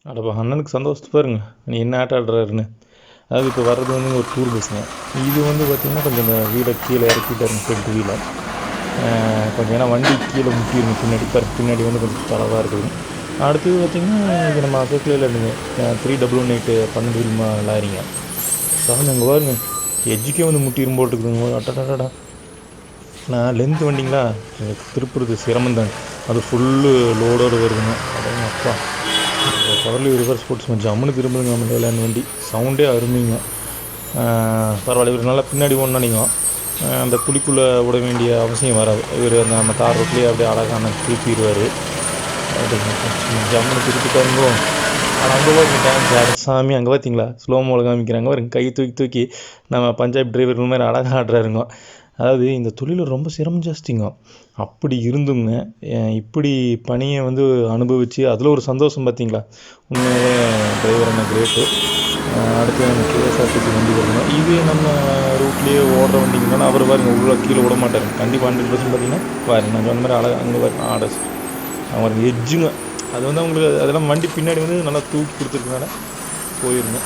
அடப்பா அண்ணனுக்கு சந்தோஷத்தை பாருங்க, நீ என்ன ஆட்டம் ஆடுறாருன்னு. அதாவது இப்போ வர்றது வந்து ஒரு டூர் பஸ்ஸுங்க. இது வந்து பார்த்திங்கன்னா கொஞ்சம் இந்த வீடை கீழே இறக்கிட்டாருங்க, ஃப்ரண்ட் வீலை கொஞ்சம். ஏன்னா வண்டி கீழே முட்டிருங்க பின்னாடி வந்து கொஞ்சம் தளவாக இருக்குது. அடுத்தது பார்த்திங்கன்னா இது நம்ம அசோக் லேலண்டுங்க, 318 12 வீல் லாரிங்க. சாமி அங்கே பாருங்க, எஜ்ஜுக்கே வந்து முட்டிரும் போல் இருக்குதுங்க. அட்டடாடா, நான் லென்த் வண்டிங்களா, எனக்கு திருப்புறது சிரமம் தாங்க. அது ஃபுல்லு லோடோடு வருதுங்க. அதான் அப்பா, பவர்லி ரிவர்ஸ் ஸ்போர்ட்ஸ் ஜம்முன்னு திரும்புதுங்க நம்ம லேண்ட் வண்டி. சவுண்டே அருமைங்க. பரவாயில்ல, இவர் நல்லா பின்னாடி ஓடணும். நீங்கள் அந்த குழிக்குள்ளே விட வேண்டிய அவசியம் வராது. இவர் அந்த நம்ம தார் ரோட்லேயே அப்படியே அழகான திருப்பிடுவார். ஜம்முன்னு திருப்பிட்டாருங்கோ. ஆனால் அங்கே போய் டான்ஸ் சாமி அங்கே பார்த்தீங்களா, ஸ்லோமோவில் காமிக்கிறாங்க. ஒரு கை தூக்கி தூக்கி நம்ம பஞ்சாப் டிரைவர்கள் மாதிரி அழகாக ஆடுறாருங்க. அதாவது இந்த தொழில் ரொம்ப சிரமம் ஜாஸ்திங்க. அப்படி இருந்துங்க இப்படி பணியை வந்து அனுபவித்து அதில் ஒரு சந்தோஷம் பார்த்தீங்களா. உண்மையாகவே டிரைவர் என்ன கிரேட்டு. அடுத்து நம்ம KSRTC வண்டி வருங்க. இது நம்ம ரூட்லேயே ஓடுற வண்டிங்கனால அவர் பாருங்க உள்ள கீழே விட மாட்டார். கண்டிப்பாக 100% பார்த்தீங்கன்னா பாருங்க, நான் சொன்ன மாதிரி அழகாக அங்கே பாருங்க ஆர்டர்ஸ் அவருக்கு எஜ்ஜுங்க. அது வந்து அவங்களுக்கு அதெல்லாம் வண்டி பின்னாடி வந்து நல்லா தூக்கி கொடுத்துருக்கனால போயிருங்க.